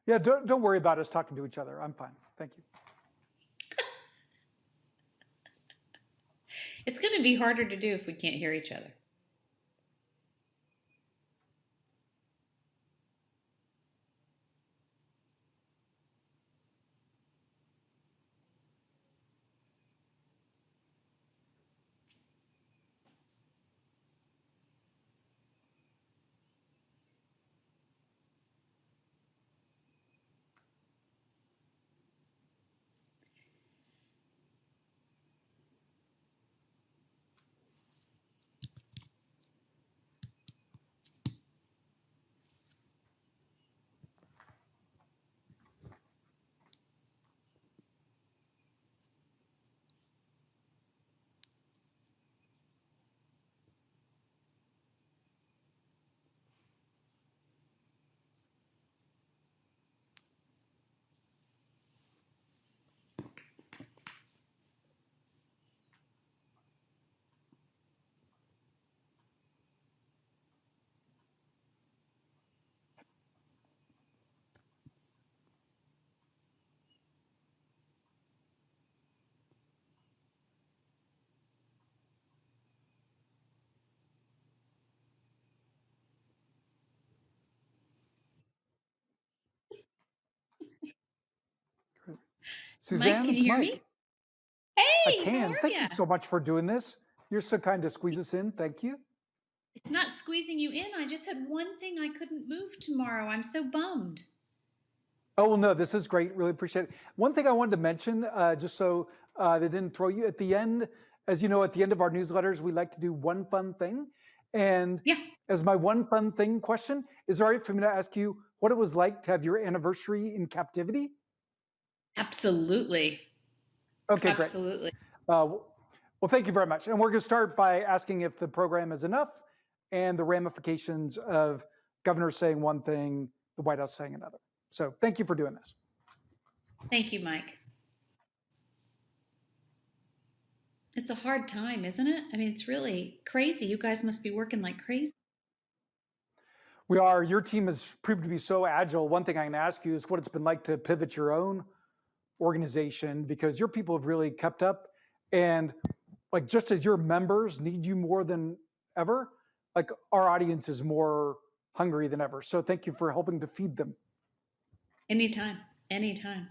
Yeah, don't worry about us talking to each other. I'm fine. Thank you. It's going to be harder to do if we can't hear each other. Mike, Suzanne, can you it's hear me? Mike. I Hey, how can. are Thank you? you so much for doing this. You're so kind to squeeze us in. Thank you. It's not squeezing you in. I just had one thing I couldn't move tomorrow. I'm so bummed. Oh, well, no, this is great. Really appreciate it. One thing I wanted to mention, just so they didn't throw you at the end, as you know, at the end of our newsletters, we like to do one fun thing. And Yeah, as my one fun thing question, is it all right for me to ask you what it was like to have your anniversary in captivity? absolutely. Okay, great. Absolutely. Well, thank you very much. And we're going to start by asking if the program is enough and the ramifications of governors saying one thing, the White House saying another. So thank you for doing this. Thank you, Mike. It's a hard time, isn't it? I mean, it's really crazy. You guys must be working like crazy. We are. Your team has proved to be so agile. One thing I can ask you is what it's been like to pivot your own organization because your people have really kept up. And like just as your members need you more than ever, like our audience is more hungry than ever. So thank you for helping to feed them. Anytime, anytime.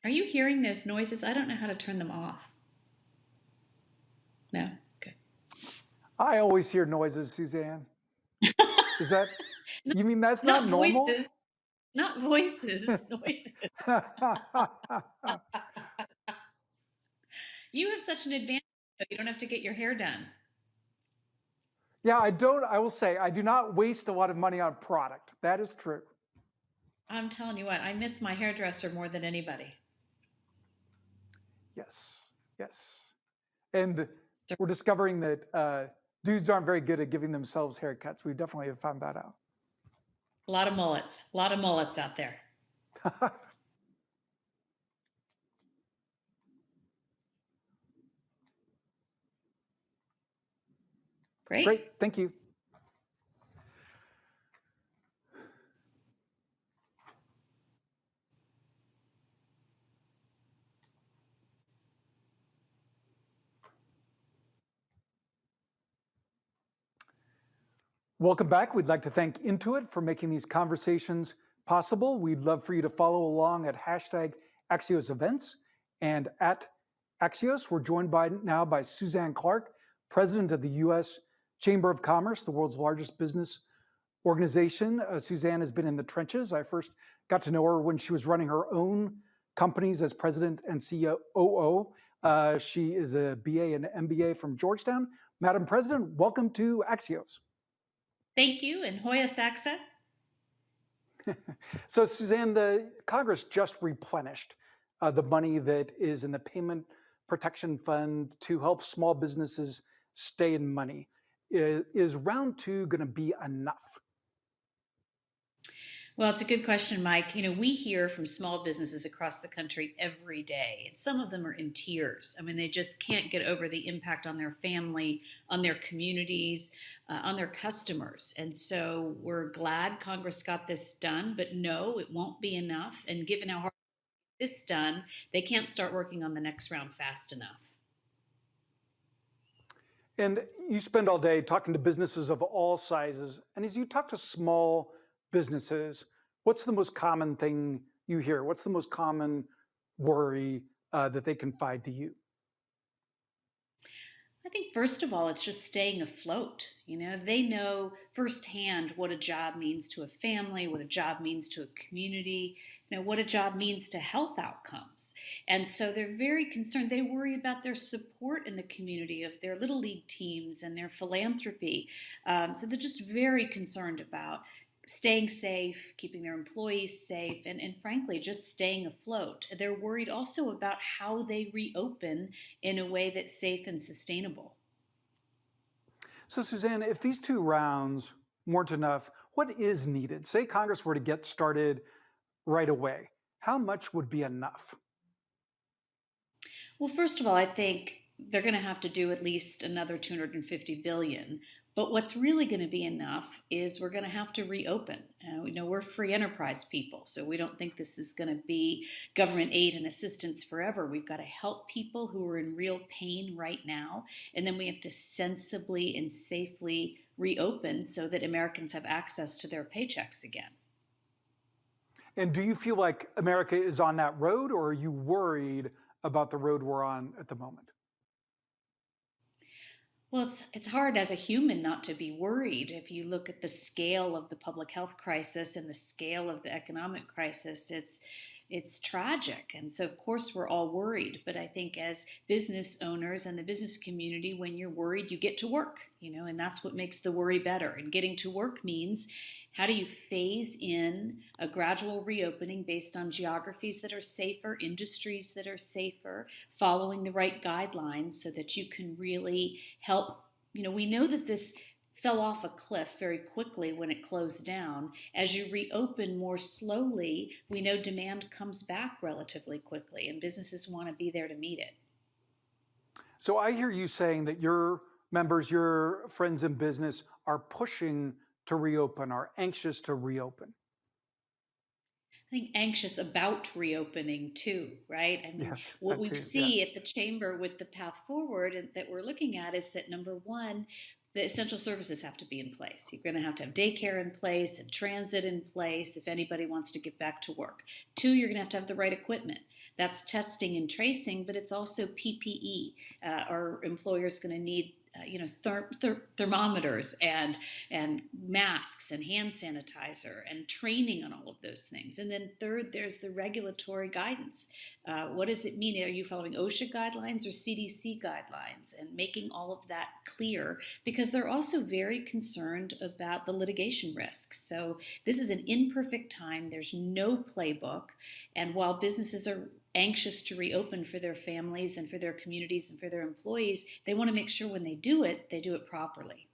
Are you hearing those noises? I don't know how to turn them off. No? Okay. I always hear noises, Suzanne. Is that, you mean that's not Not normal? voices, not voices, noises. You have such an advantage. You don't have to get your hair done. Yeah, I will say, I do not waste a lot of money on product. That is true. I'm telling you what, I miss my hairdresser more than anybody. Yes, yes. And So, we're discovering that dudes aren't very good at giving themselves haircuts. We definitely have found that out. a lot of mullets out there. Great, Great. thank you. Welcome back. We'd like to thank Intuit for making these conversations possible. We'd love for you to follow along at hashtag Axios events and at Axios. We're joined now by Suzanne Clark, president of the U.S. Chamber of Commerce, the world's largest business organization. Suzanne has been in the trenches. I first got to know her when she was running her own companies as president and COO. She is a BA and MBA from Georgetown. Madam President, welcome to Axios. Thank you, and Hoya Saxa. So, Suzanne, the Congress just replenished the money that is in the Payment Protection Fund to help small businesses stay in money. Is round two going to be enough? Well, it's a good question, Mike. We hear from small businesses across the country every day, and some of them are in tears. I mean, they just can't get over the impact on their family, on their communities, on their customers. And so we're glad Congress got this done, but no, it won't be enough. And given how hard this is done, they can't start working on the next round fast enough. And you spend all day talking to businesses of all sizes. And as you talk to small businesses, what's the most common thing you hear? What's the most common worry that they confide to you? I think first of all, it's just staying afloat. They know firsthand what a job means to a family, what a job means to a community, what a job means to health outcomes. And so they're very concerned. They worry about their support in the community of their little league teams and their philanthropy. So they're just very concerned about staying safe, keeping their employees safe, and frankly, just staying afloat. They're worried also about how they reopen in a way that's safe and sustainable. So, Suzanne, if these two rounds weren't enough, what is needed? Say Congress were to get started right away. How much would be enough? Well, first of all, I think they're going to have to do at least another 250 billion. But what's really going to be enough is we're going to have to reopen. We know we're free enterprise people, so we don't think this is going to be government aid and assistance forever. We've got to help people who are in real pain right now, and then we have to sensibly and safely reopen so that Americans have access to their paychecks again. And do you feel like America is on that road, or are you worried about the road we're on at the moment? Well, it's hard as a human not to be worried if you look at the scale of the public health crisis and the scale of the economic crisis. It's tragic, and so of course we're all worried. But I think as business owners and the business community, when you're worried, you get to work, and that's what makes the worry better. And getting to work means how do you phase in a gradual reopening based on geographies that are safer, industries that are safer, following the right guidelines so that you can really help. We know that this fell off a cliff very quickly when it closed down. As you reopen more slowly, we know demand comes back relatively quickly, and businesses want to be there to meet it. So I hear you saying that your members, your friends in business are pushing to reopen, are anxious to reopen. I think anxious about reopening too, right? I mean, Yes, what that we too. see Yes. at the chamber with the path forward and that we're looking at is that number one, the essential services have to be in place. You're going to have daycare in place and transit in place if anybody wants to get back to work. Two, you're going to have the right equipment. That's testing and tracing, but it's also PPE. Our employers going to need thermometers and masks and hand sanitizer and training on all of those things. And then third, there's the regulatory guidance. What does it mean? Are you following OSHA guidelines or CDC guidelines? And making all of that clear because they're also very concerned about the litigation risks. So this is an imperfect time. There's no playbook. And while businesses are anxious to reopen for their families and for their communities and for their employees, they want to make sure when they do it properly.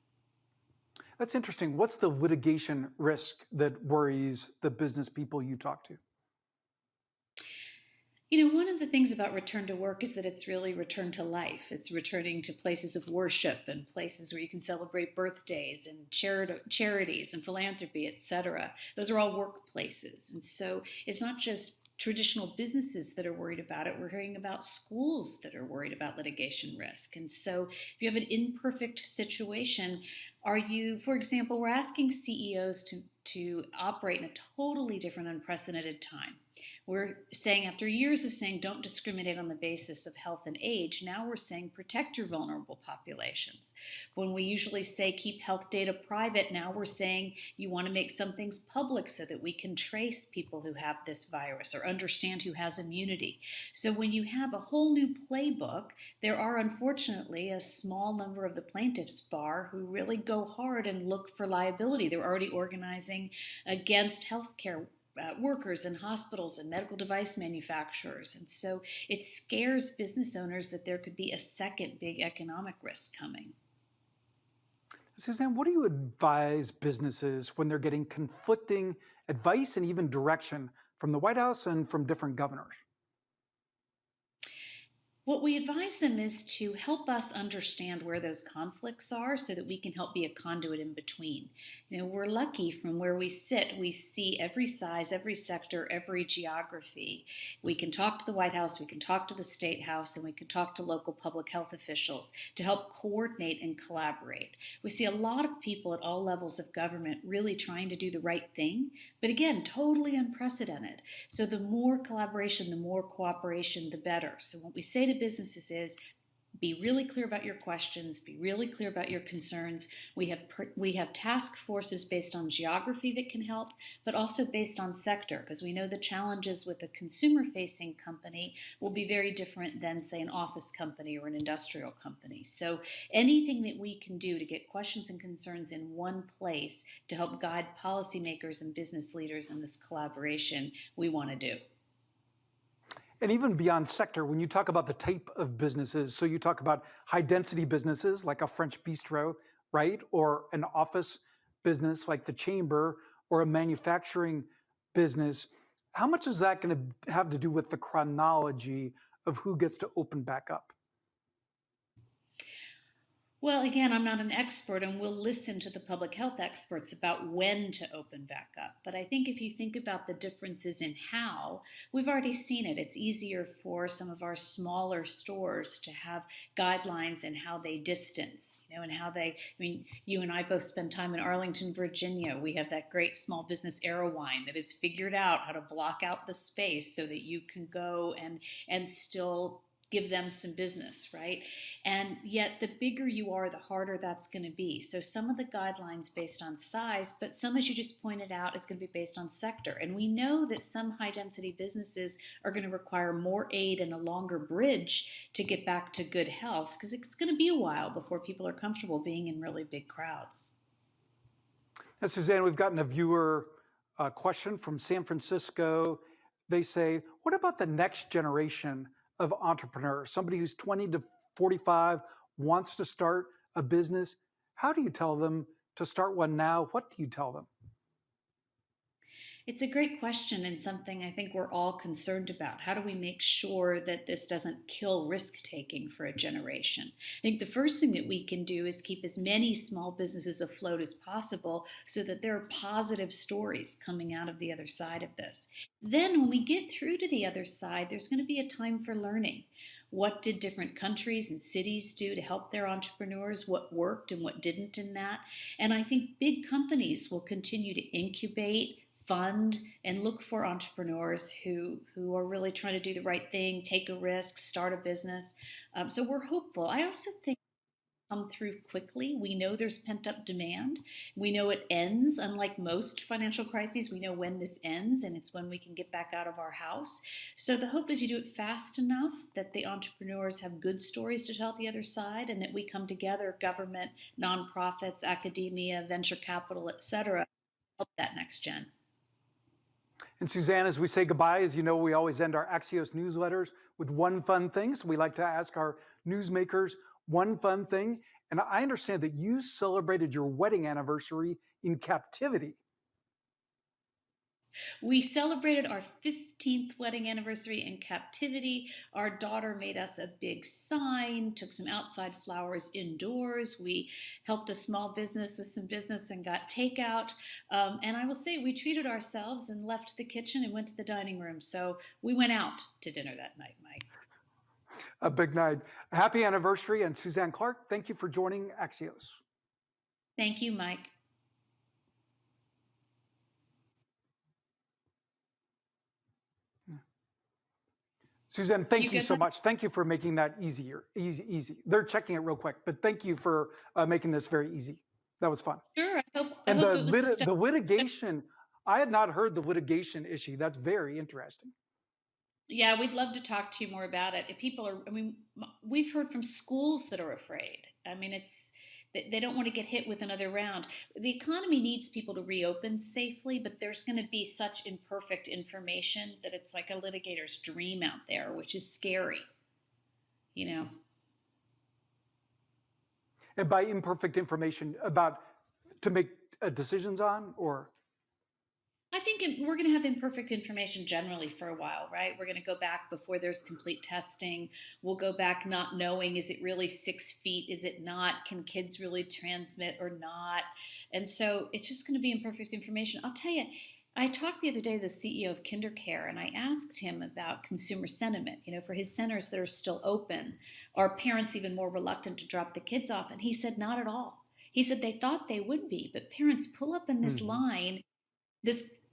That's interesting. What's the litigation risk that worries the business people you talk to? One of the things about return to work is that it's really return to life. It's returning to places of worship and places where you can celebrate birthdays and charities and philanthropy, etc. Those are all workplaces. And so it's not just traditional businesses that are worried about it. We're hearing about schools that are worried about litigation risk. And so if you have an imperfect situation, are you, for example, we're asking CEOs to operate in a totally different, unprecedented time. We're saying, after years of saying don't discriminate on the basis of health and age, now we're saying protect your vulnerable populations. When we usually say keep health data private, now we're saying you want to make some things public so that we can trace people who have this virus or understand who has immunity. So when you have a whole new playbook, there are unfortunately a small number of the plaintiffs bar who really go hard and look for liability. They're already organizing against healthcare workers and hospitals and medical device manufacturers. And so it scares business owners that there could be a second big economic risk coming. Suzanne, what do you advise businesses when they're getting conflicting advice and even direction from the White House and from different governors? What we advise them is to help us understand where those conflicts are so that we can help be a conduit in between. We're lucky from where we sit, we see every size, every sector, every geography. We can talk to the White House, we can talk to the State House, and we can talk to local public health officials to help coordinate and collaborate. We see a lot of people at all levels of government really trying to do the right thing, but again, totally unprecedented. So the more collaboration, the more cooperation, the better. So what we say to businesses is be really clear about your questions, be really clear about your concerns. We have task forces based on geography that can help, but also based on sector, because we know the challenges with a consumer facing company will be very different than, say, an office company or an industrial company. So anything that we can do to get questions and concerns in one place to help guide policymakers and business leaders in this collaboration, we want to do. And even beyond sector, when you talk about the type of businesses, so you talk about high density businesses like a French bistro, right? Or an office business like the Chamber or a manufacturing business. How much is that going to have to do with the chronology of who gets to open back up? Well, again, I'm not an expert, and we'll listen to the public health experts about when to open back up. But I think if you think about the differences in how, we've already seen it. It's easier for some of our smaller stores to have guidelines and how they distance, and how they, you and I both spend time in Arlington, Virginia. We have that great small business Airwine that has figured out how to block out the space so that you can go and still give them some business, right? And yet, the bigger you are, the harder that's going to be. So, some of the guidelines based on size, but some, as you just pointed out, is going to be based on sector. And we know that some high density businesses are going to require more aid and a longer bridge to get back to good health because it's going to be a while before people are comfortable being in really big crowds. Now, Suzanne, we've gotten a viewer question from San Francisco. They say, what about the next generation of entrepreneurs? Somebody who's 20 to 45 wants to start a business. How do you tell them to start one now? What do you tell them? It's a great question and something I think we're all concerned about. How do we make sure that this doesn't kill risk taking for a generation? I think the first thing that we can do is keep as many small businesses afloat as possible so that there are positive stories coming out of the other side of this. Then, when we get through to the other side, there's going to be a time for learning. What did different countries and cities do to help their entrepreneurs? What worked and what didn't in that? And I think big companies will continue to incubate, fund, and look for entrepreneurs who are really trying to do the right thing, take a risk, start a business. So we're hopeful. I also think come through quickly. We know there's pent up demand. We know it ends. Unlike most financial crises, we know when this ends, and it's when we can get back out of our house. So the hope is you do it fast enough that the entrepreneurs have good stories to tell at the other side, and that we come together, government, nonprofits, academia, venture capital, et cetera, help that next gen. And Suzanne, as we say goodbye, as you know, we always end our Axios newsletters with one fun thing. So we like to ask our newsmakers one fun thing. And I understand that you celebrated your wedding anniversary in captivity. We celebrated our 15th wedding anniversary in captivity. Our daughter made us a big sign, took some outside flowers indoors. We helped a small business with some business and got takeout. And I will say, we treated ourselves and left the kitchen and went to the dining room. So we went out to dinner that night, Mike. A big night. Happy anniversary. And Suzanne Clark, thank you for joining Axios. Thank you, Mike. Suzanne, You thank you good, so Mike? much. Thank you for making that easier, easy. They're checking it real quick, but thank you for making this very easy. That was fun. Sure. I And hope it was the stuff. the litigation, I had not heard the litigation issue. That's very interesting. Yeah, we'd love to talk to you more about it. If people are, we've heard from schools that are afraid. They don't want to get hit with another round. The economy needs people to reopen safely, but there's going to be such imperfect information that it's like a litigator's dream out there, which is scary, you know. And by imperfect information, about to make decisions on, or I think we're going to have imperfect information generally for a while, right? We're going to go back before there's complete testing. We'll go back not knowing, is it really 6 feet? Is it not? Can kids really transmit or not? And so it's just going to be imperfect information. I'll tell you, I talked the other day to the CEO of KinderCare and I asked him about consumer sentiment. For his centers that are still open, are parents even more reluctant to drop the kids off? And he said, not at all. He said they thought they would be, but parents pull up in this Mhm. line.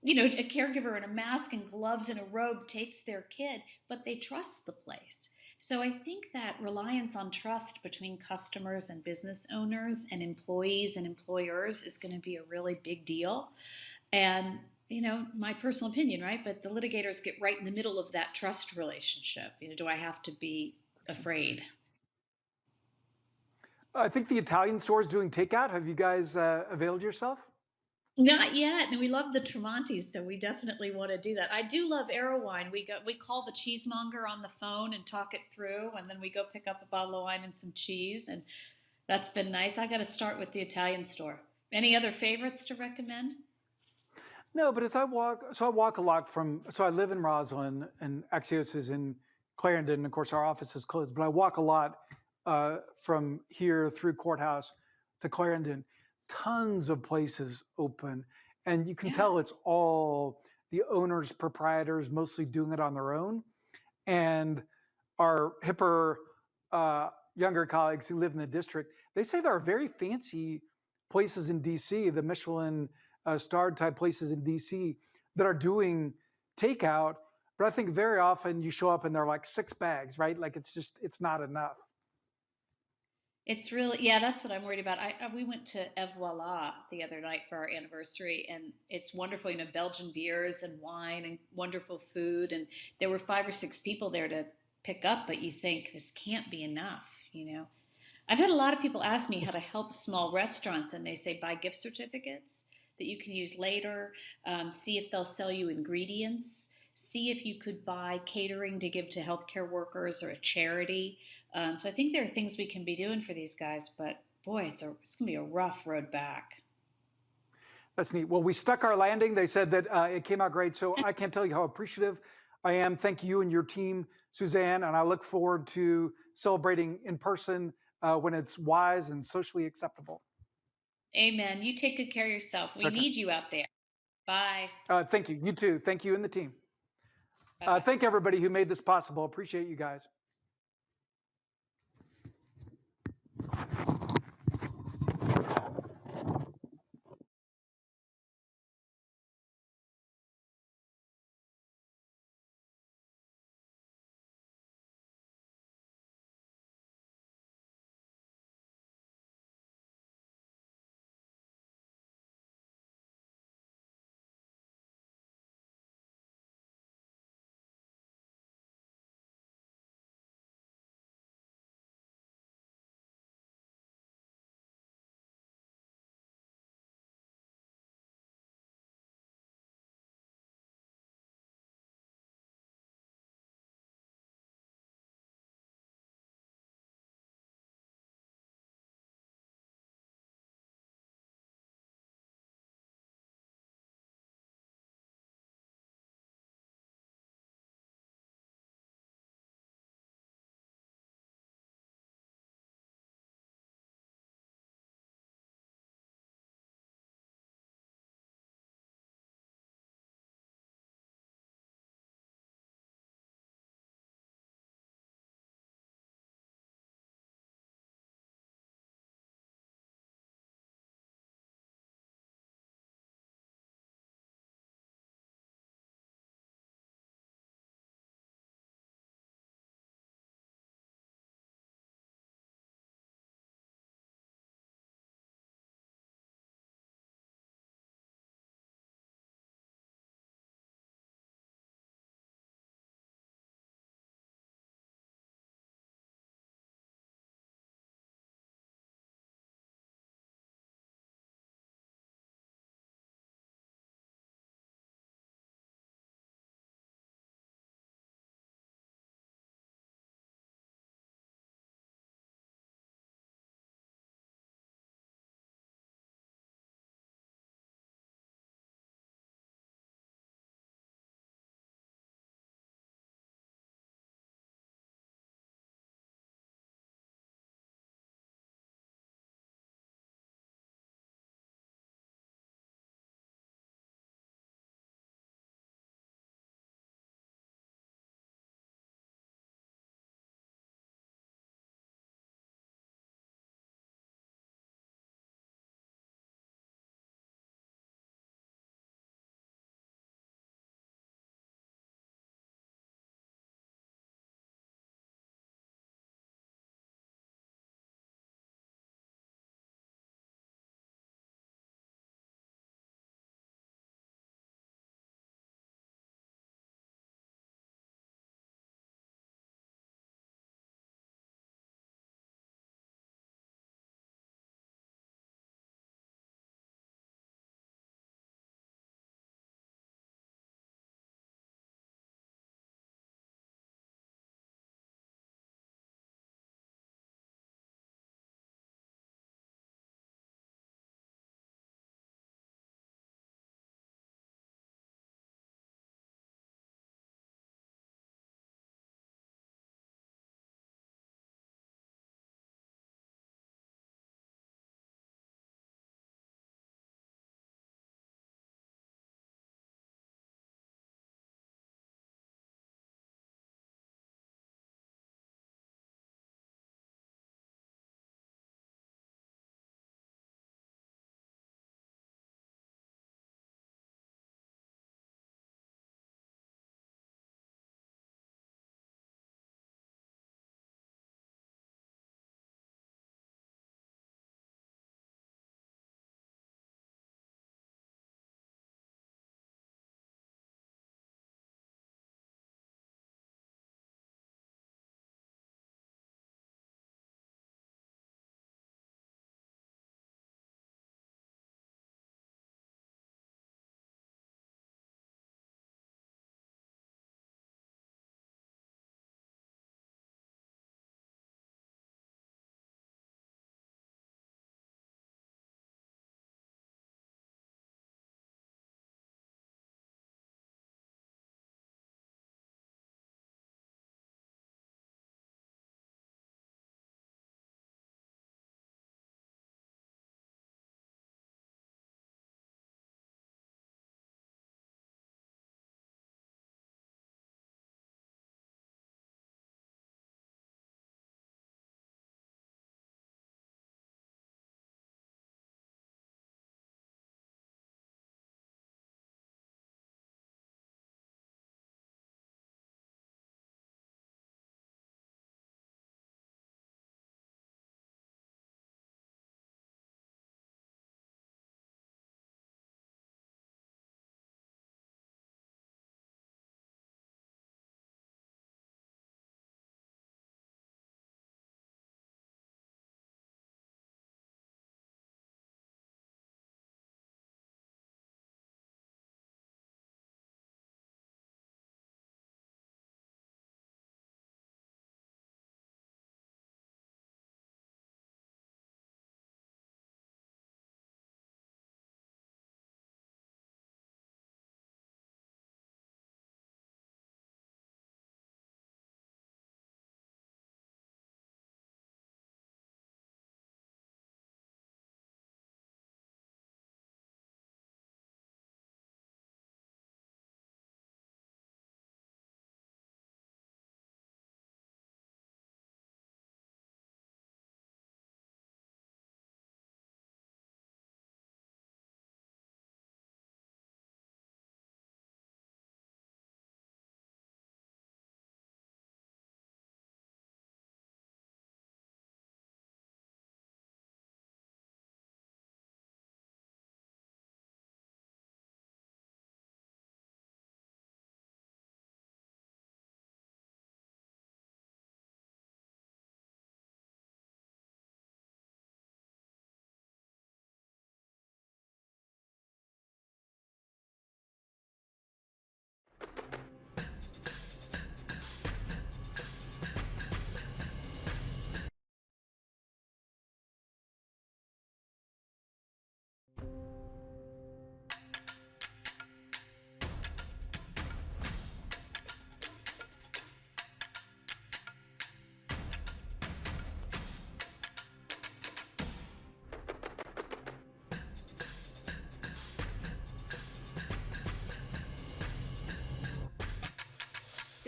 A caregiver in a mask and gloves and a robe takes their kid, but they trust the place. So I think that reliance on trust between customers and business owners and employees and employers is going to be a really big deal. And my personal opinion, right? But the litigators get right in the middle of that trust relationship. Do I have to be afraid? I think the Italian store is doing takeout. Have you guys availed yourself? Not yet, and we love the Tremontis, so we definitely want to do that. I do love Arrow wine. We call the cheesemonger on the phone and talk it through, and then we go pick up a bottle of wine and some cheese, and that's been nice. I got to start with the Italian store. Any other favorites to recommend? No, but as I walk a lot so I live in Roslyn and Axios is in Clarendon. Of course, our office is closed, but I walk a lot from here through Courthouse to Clarendon. Tons of places open, and you can Yeah. tell it's all the owners, proprietors, mostly doing it on their own. And our hipper, younger colleagues who live in the district, they say there are very fancy places in DC, the Michelin starred type places in DC that are doing takeout. But I think very often you show up and they're like 6 bags, right? Like it's not enough. It's really, yeah, that's what I'm worried about. We went to Et Voila the other night for our anniversary, and it's wonderful. Belgian beers and wine and wonderful food, and there were 5 or 6 people there to pick up. But you think this can't be enough. I've had a lot of people ask me how to help small restaurants, and they say buy gift certificates that you can use later. See if they'll sell you ingredients. See if you could buy catering to give to healthcare workers or a charity. So I think there are things we can be doing for these guys, but boy, it's gonna be a rough road back. That's neat. Well, we stuck our landing. They said that it came out great. So I can't tell you how appreciative I am. Thank you and your team, Suzanne. And I look forward to celebrating in person when it's wise and socially acceptable. Amen. You take good care of yourself. We Okay. need you out there. Bye. Thank you. You too. Thank you and the team. Bye bye. Thank everybody who made this possible. Appreciate you guys.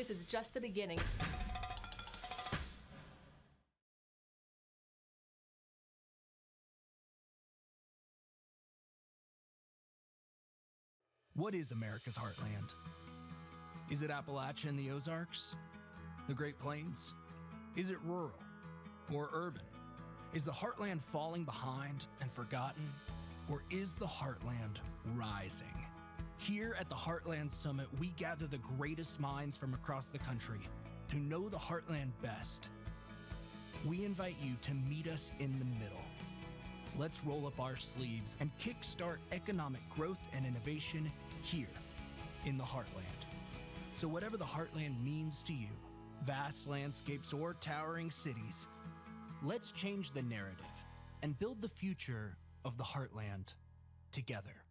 this is just the beginning. What is America's heartland? Is it Appalachia and the Ozarks? The Great Plains? Is it rural or urban? Is the heartland falling behind and forgotten? Or is the heartland rising? Here at the Heartland Summit, we gather the greatest minds from across the country who know the heartland best. We invite you to meet us in the middle. Let's roll up our sleeves and kickstart economic growth and innovation here in the heartland. So whatever the heartland means to you, vast landscapes or towering cities, let's change the narrative and build the future of the heartland together.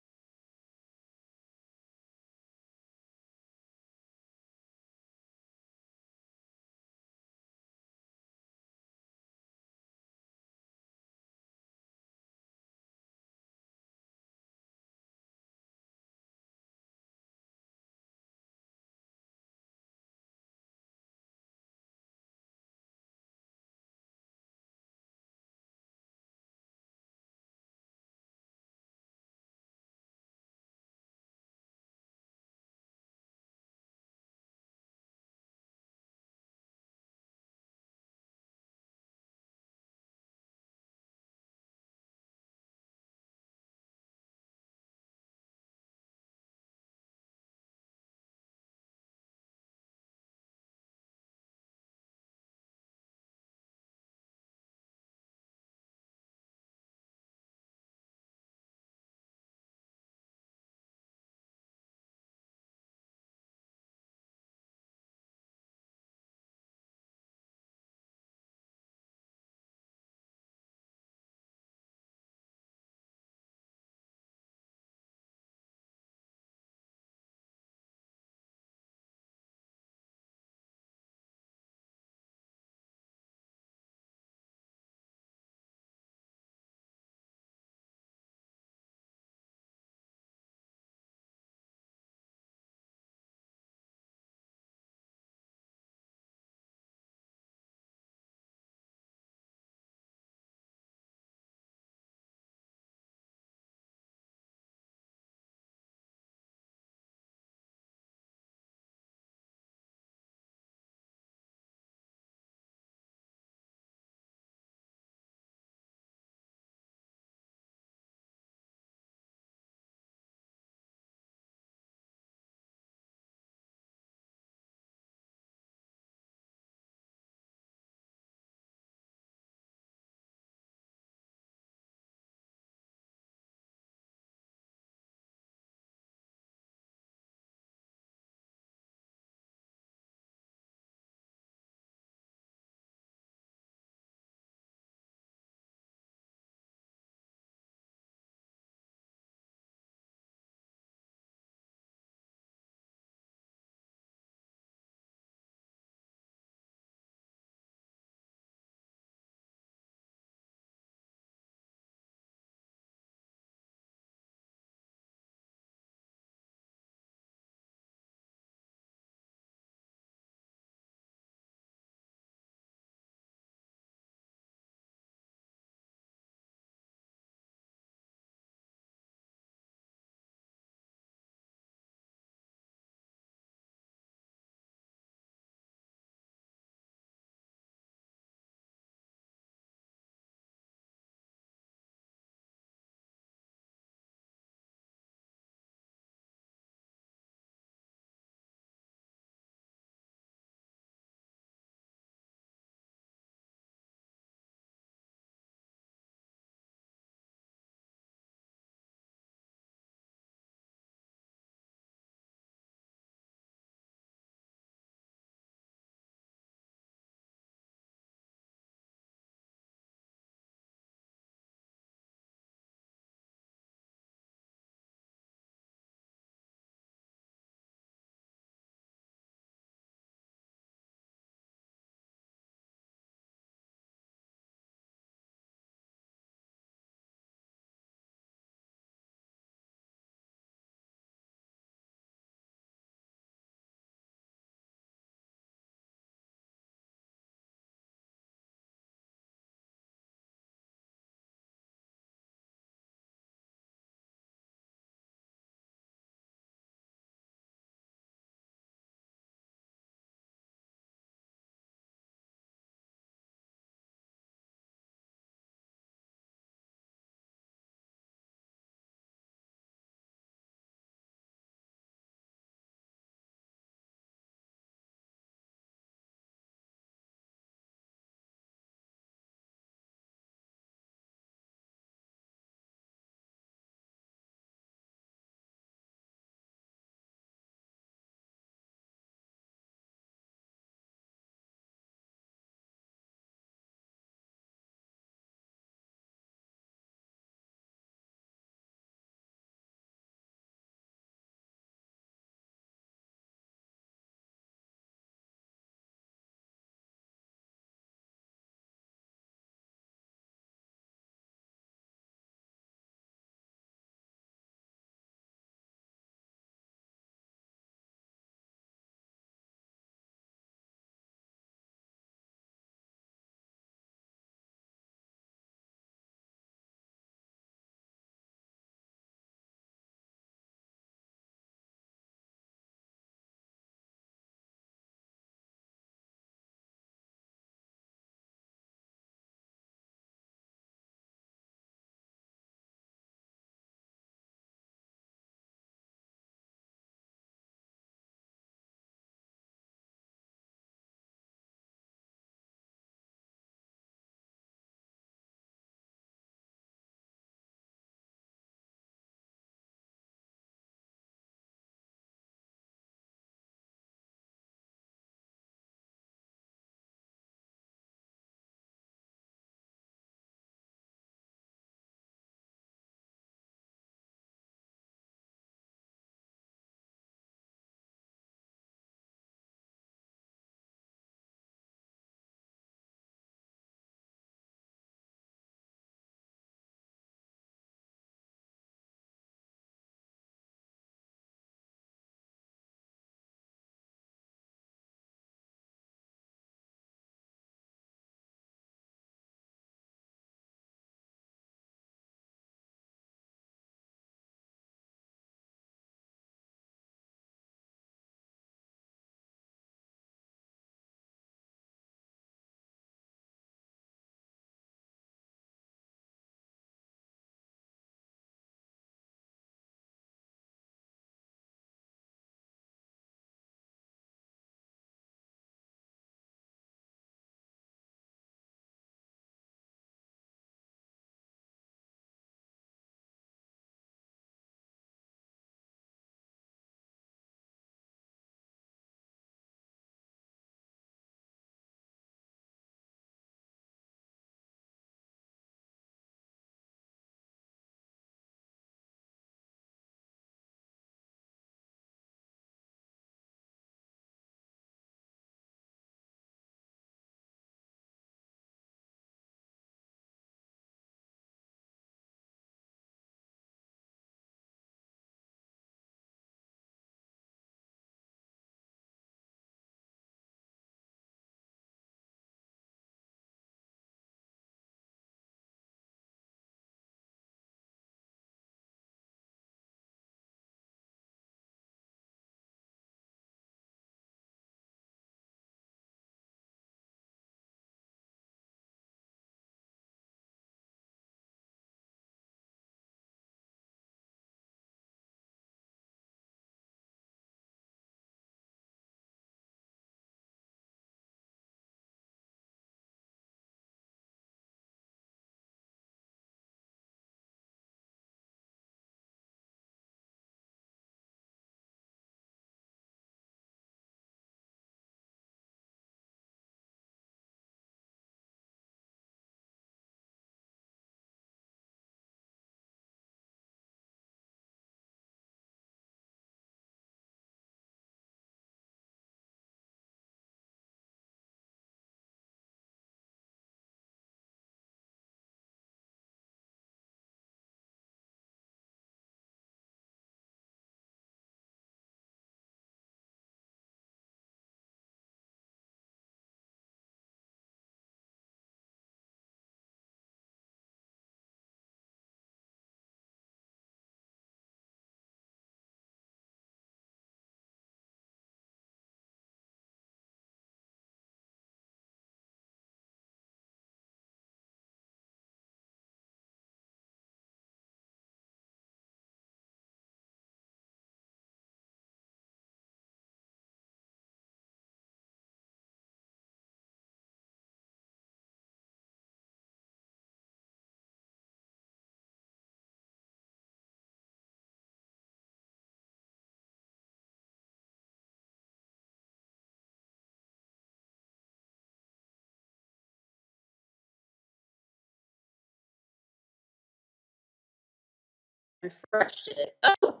refreshed it. Oh,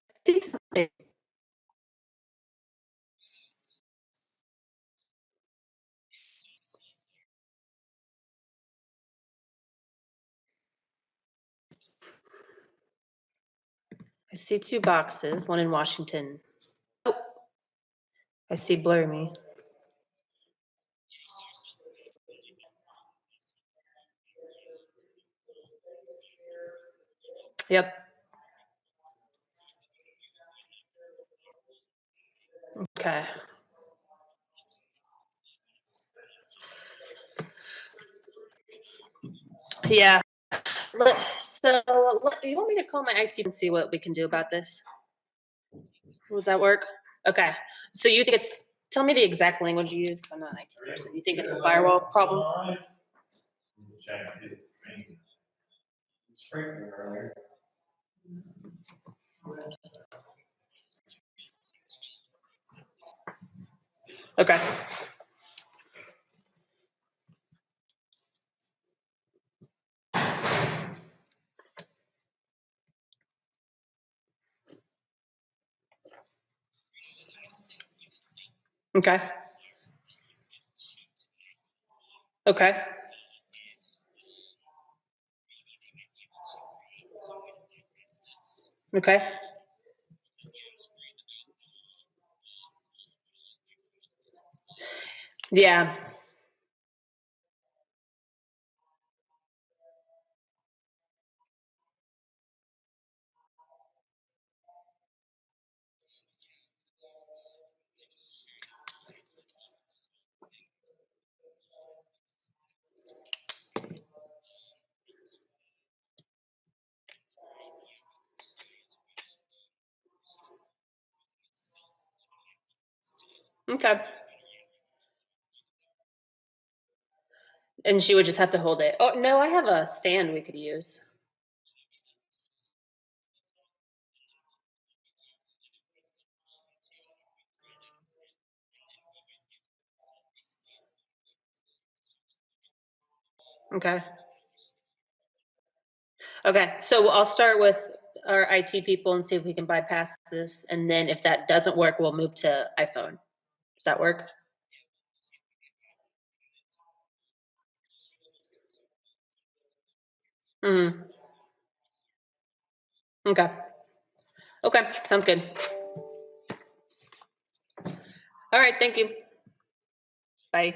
I see something. I see 2 boxes, one in Washington. Oh, I see blur me. Yep. Okay. Yeah. You want me to call my IT and see what we can do about this? Would that work? Okay. So you think it's, tell me the exact language you use, because I'm not an IT person. You think it's a firewall problem? Okay. Okay. Okay. Okay. Yeah. Okay. And she would just have to hold it. Oh, no, I have a stand we could use. Okay. Okay. So I'll start with our IT people and see if we can bypass this. And then if that doesn't work, we'll move to iPhone. Does that work? Mm. Okay. Okay. Sounds good. All right. Thank you. Bye.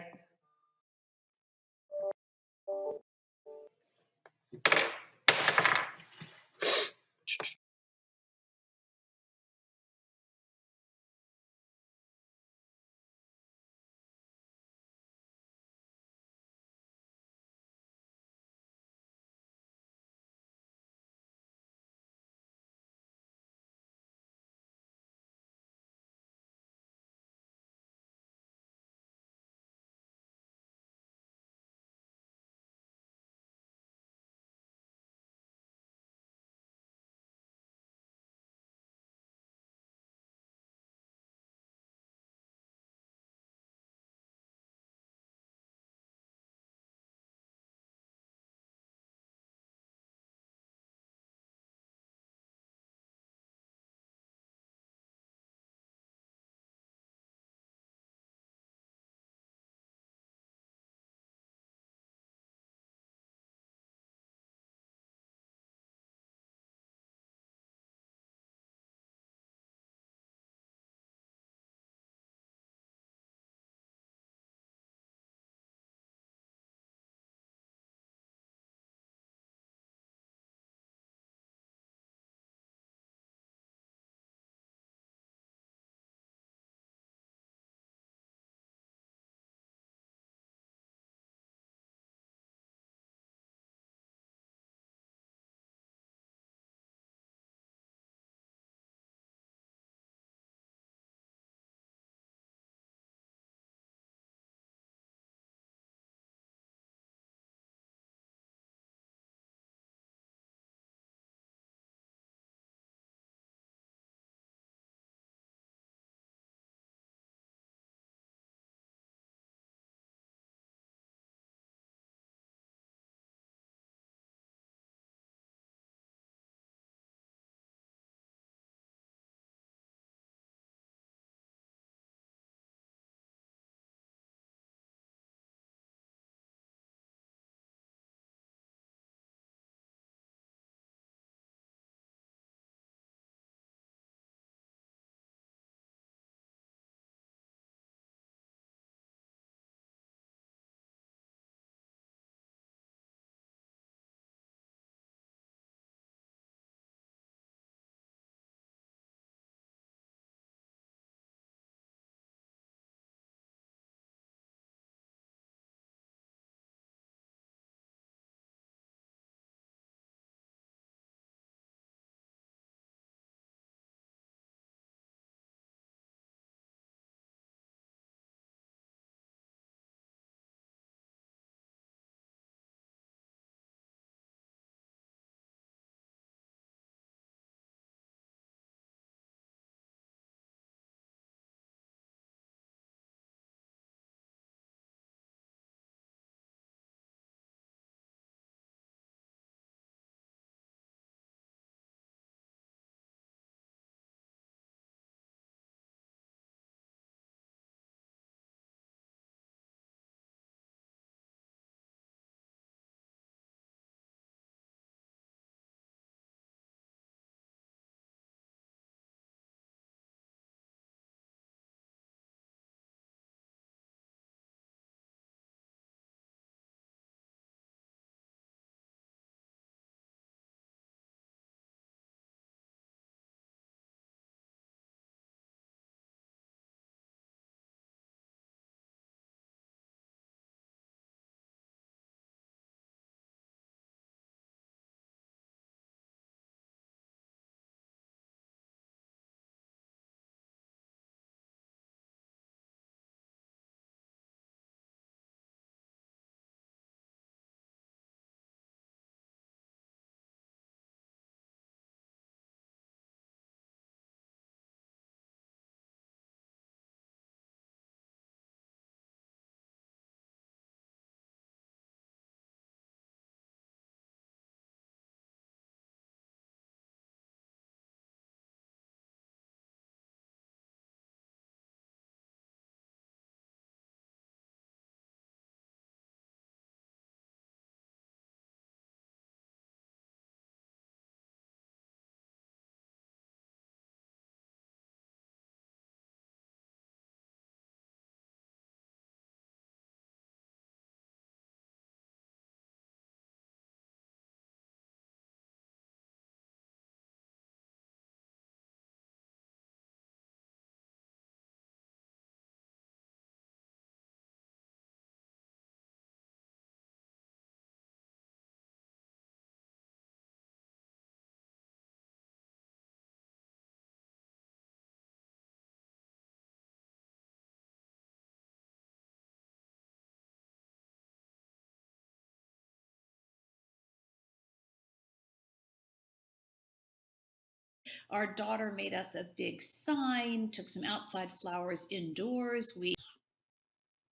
Our daughter made us a big sign, took some outside flowers indoors.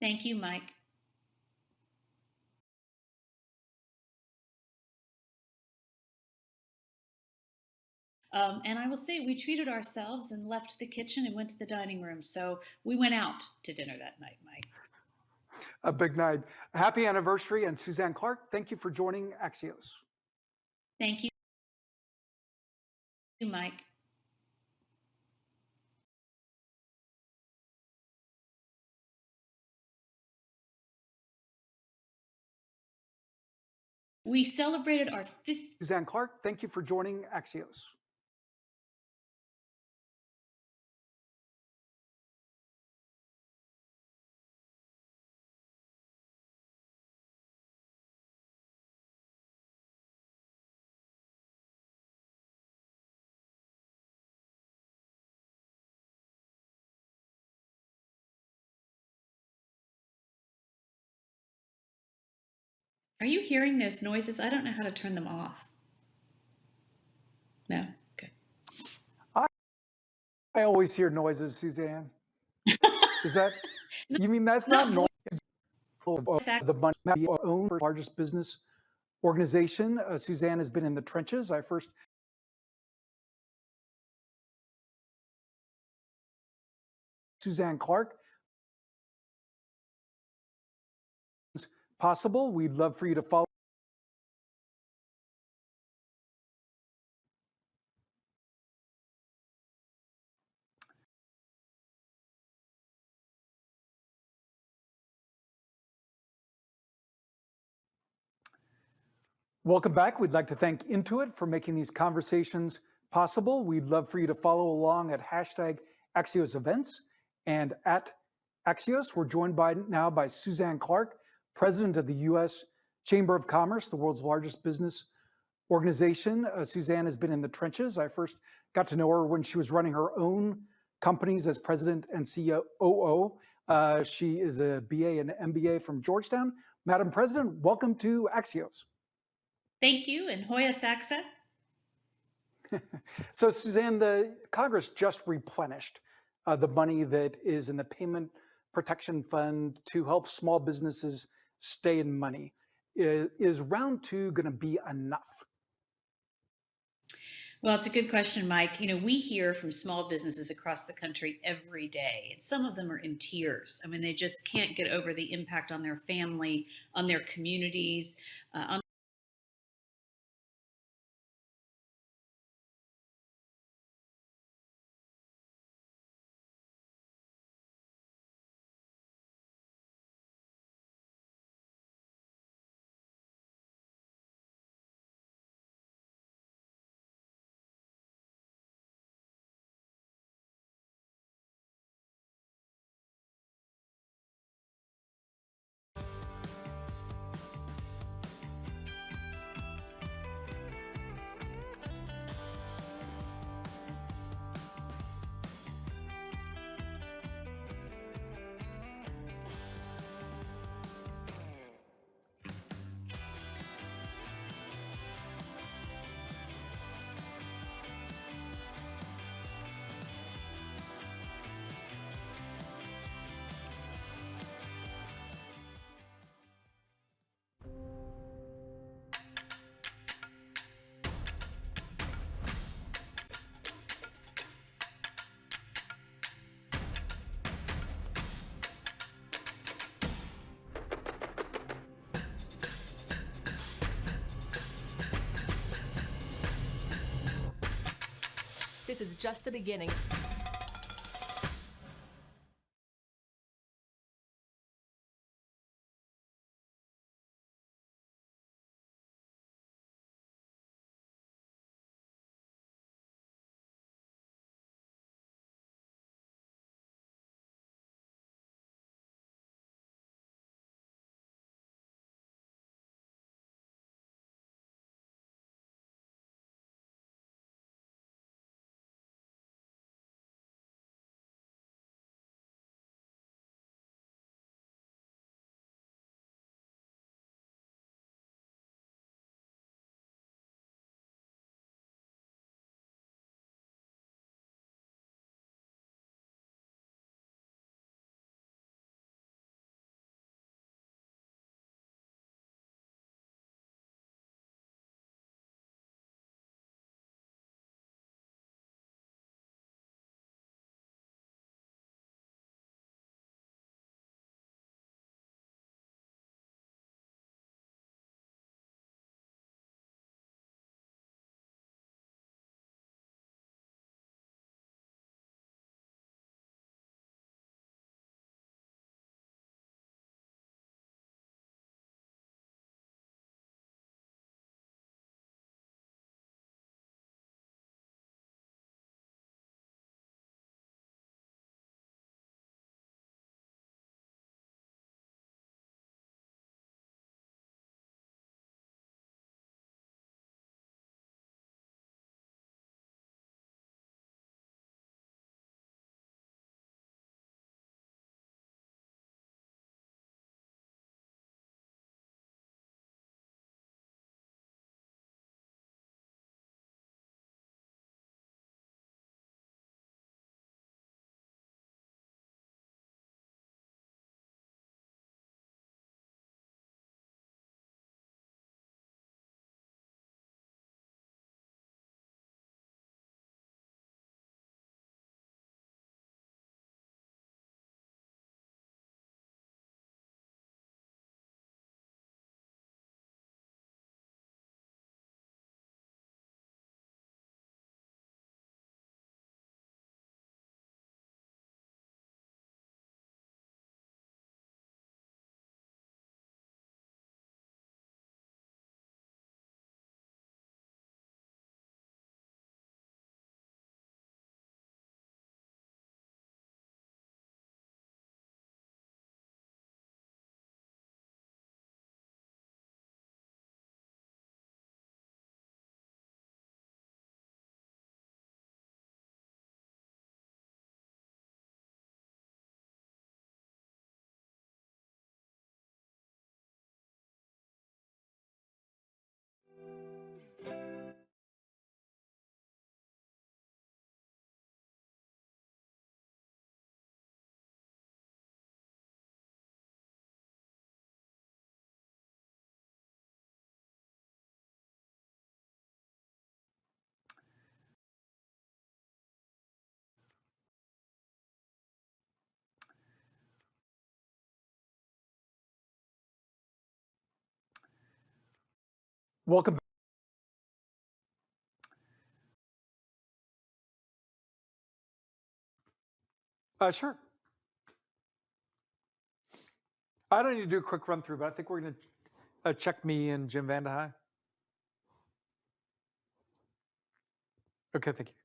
Thank you, Mike. And I will say, we treated ourselves and left the kitchen and went to the dining room. So we went out to dinner that night, Mike. A big night. Happy anniversary. And Suzanne Clark, thank you for joining Axios. Thank you, Mike. We celebrated our 50th. Suzanne Clark, thank you for joining Axios. Are you hearing those noises? I don't know how to turn them off. No? Okay. I always hear noises, Suzanne. Is that, you mean that's not No, normal? The money owned largest business organization. Suzanne has been in the trenches. I first Suzanne Clark. Possible. We'd love for you to follow. Welcome back. We'd like to thank Intuit for making these conversations possible. We'd love for you to follow along at hashtag Axios events and at Axios. We're joined now by Suzanne Clark, president of the U.S. Chamber of Commerce, the world's largest business organization. Suzanne has been in the trenches. I first got to know her when she was running her own companies as president and COO. She is a BA and MBA from Georgetown. Madam President, welcome to Axios. thank you, and Hoya Saxa. So, Suzanne, the Congress just replenished the money that is in the Payment Protection Fund to help small businesses stay in money. Is round two going to be enough? Well, it's a good question, Mike. You know, we hear from small businesses across the country every day, and some of them are in tears. I mean, they just can't get over the impact on their family, on their communities, on This is just the beginning. Welcome. Sure. I don't need to do a quick run through, but I think we're going to check me and Jim Vandehei. Okay, thank you.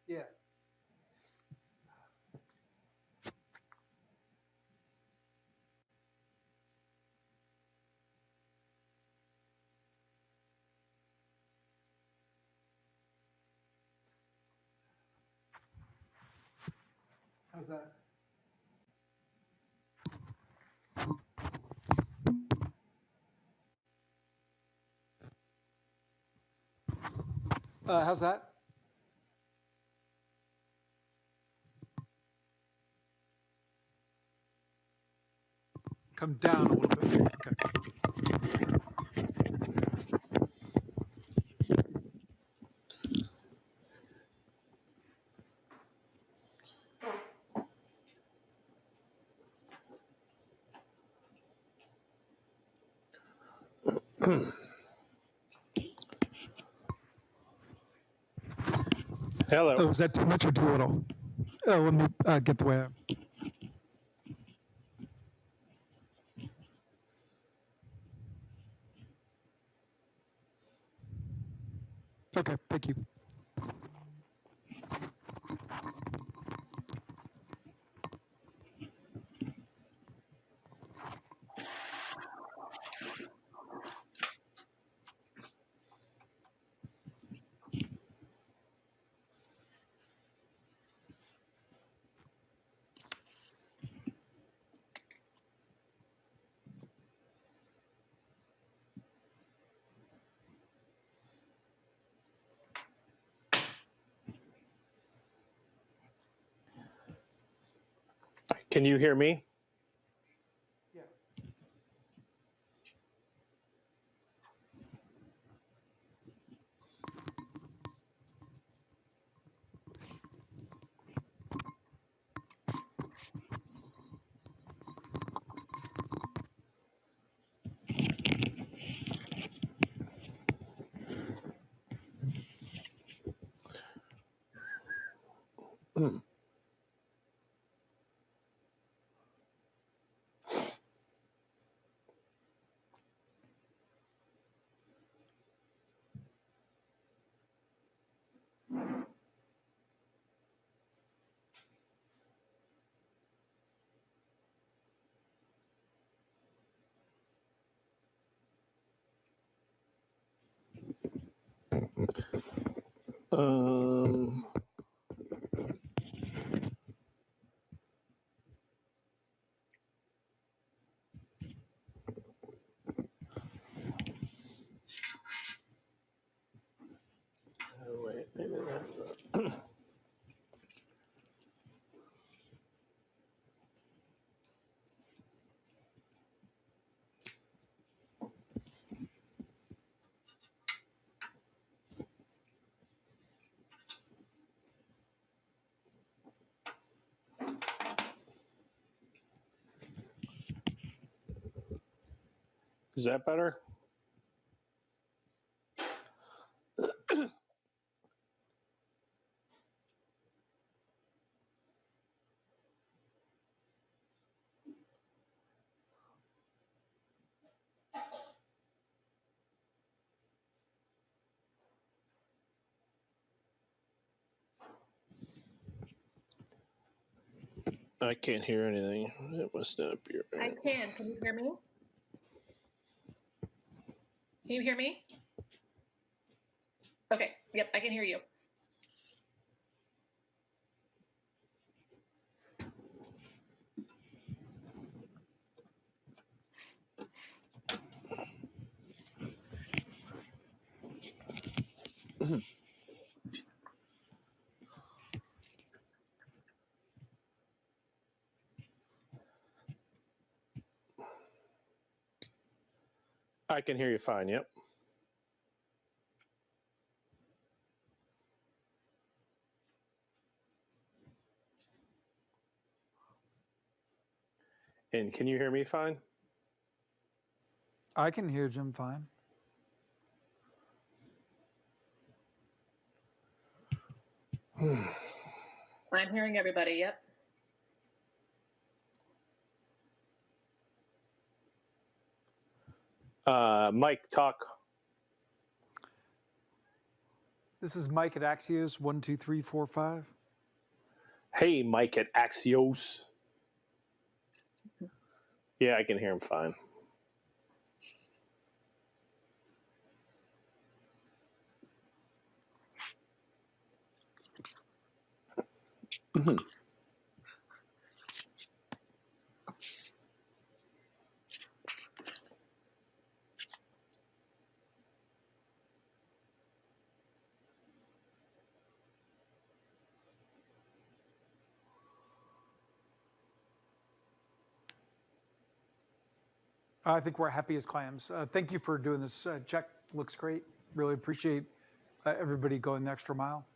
Yeah. How's that? How's that? Come down a little bit. Okay. Hello. Oh, is that too much or too little? Oh, let me get the way out. Okay, thank you. Can you hear me? Yeah. Um, wait, maybe that. Is that better? I can't hear anything. It must not be I right. can. Can you hear me? Can you hear me? Okay. Yep, I can hear you. I can hear you fine. Yep. And can you hear me fine? I can hear Jim fine. I'm hearing everybody. Yep. Mike, talk. This is Mike at Axios 12345. Hey, Mike at Axios. Yeah, I can hear him fine. I think we're happy as clams. Thank you for doing this. Check looks great. Really appreciate everybody going the extra mile.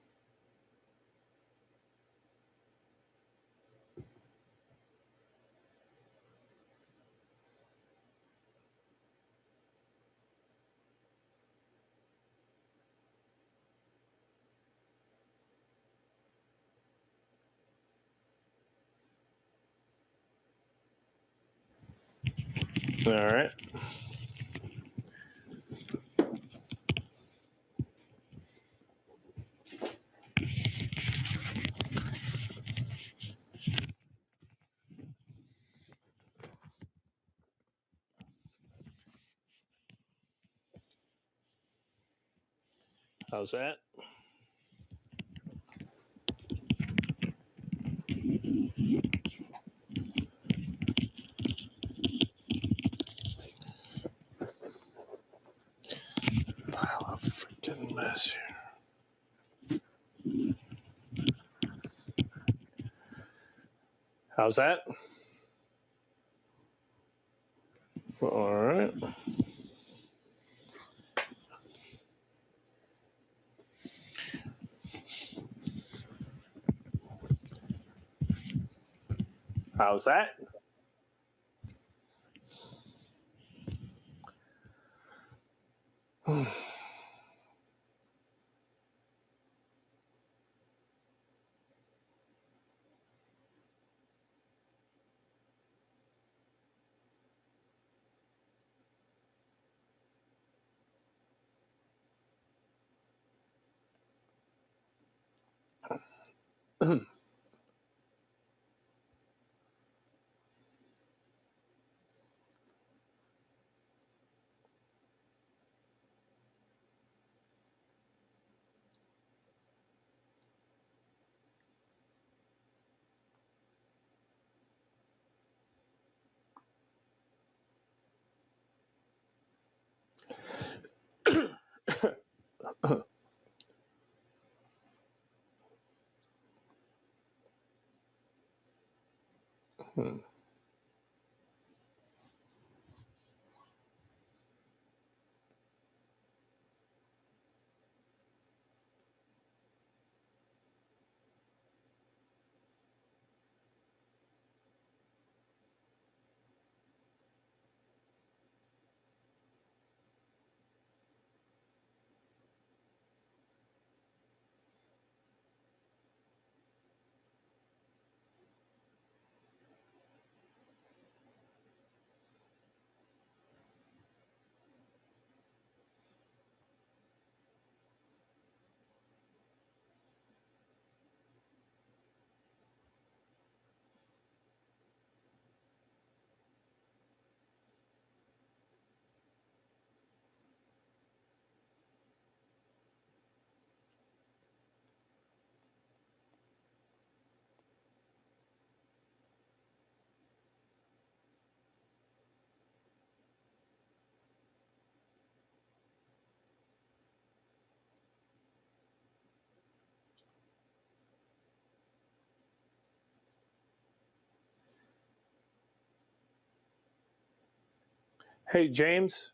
All right. How's that? Pile of freaking mess here. How's that? All right. How's that? Hey, James.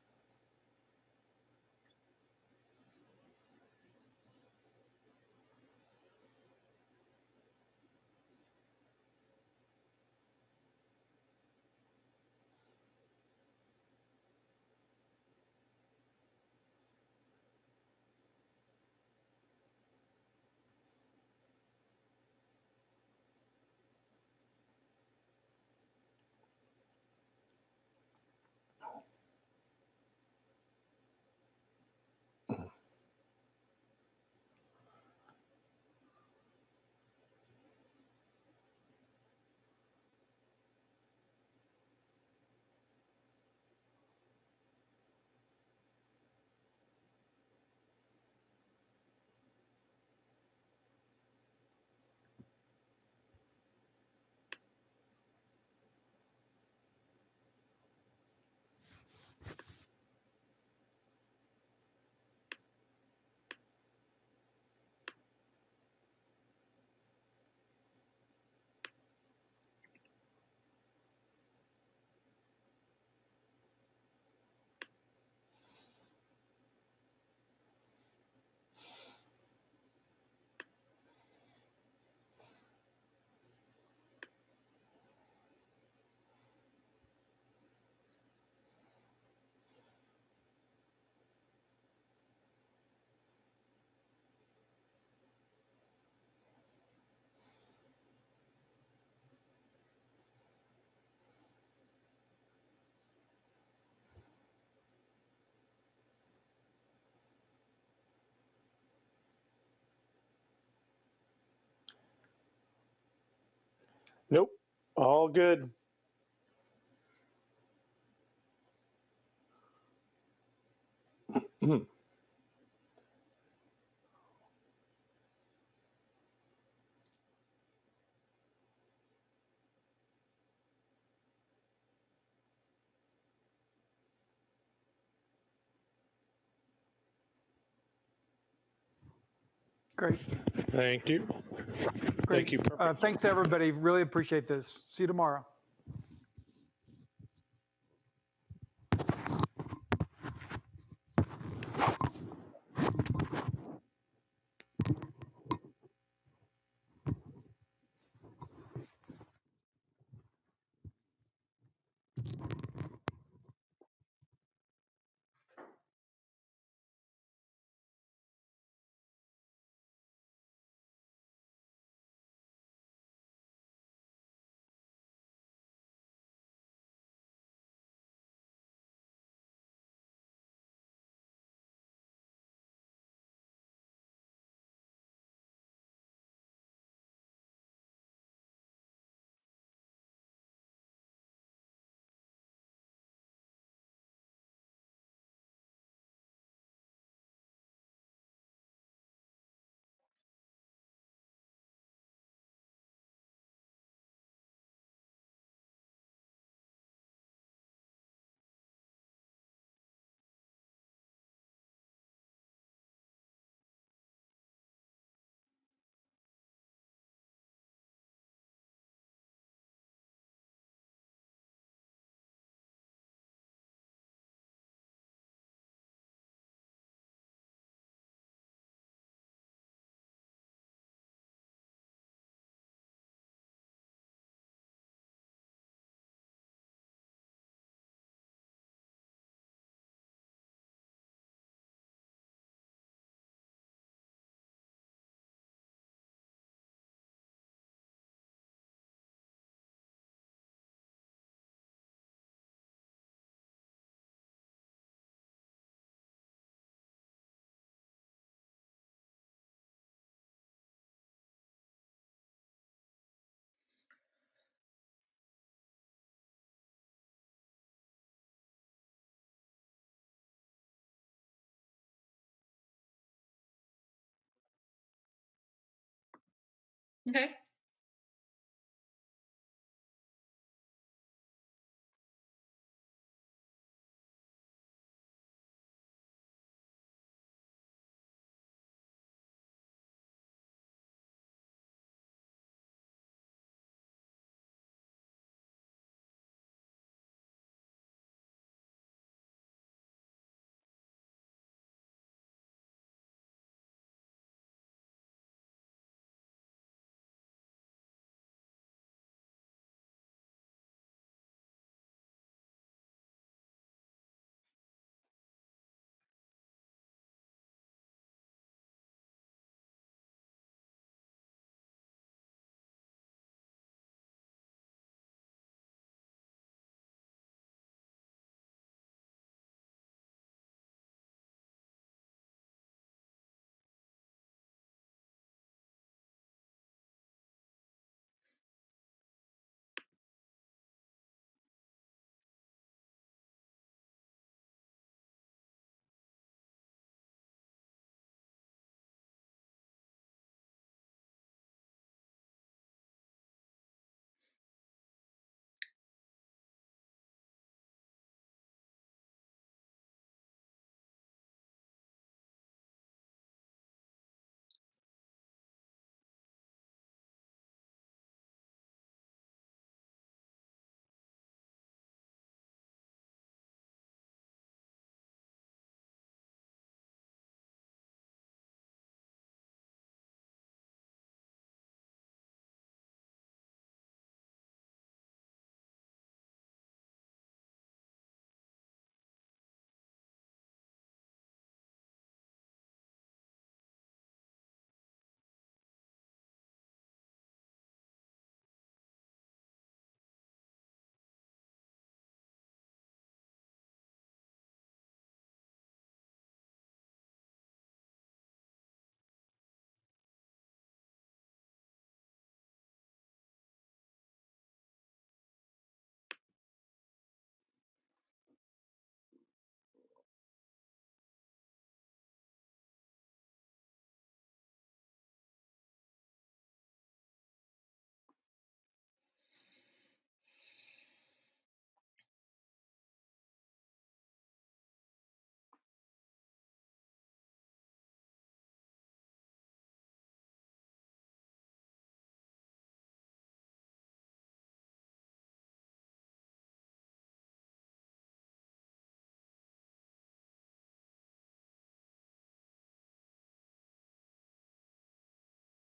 Nope. All good. Great. Thank you. Great. Thank you. Perfect. Thanks to everybody. Really appreciate this. See you tomorrow. Okay.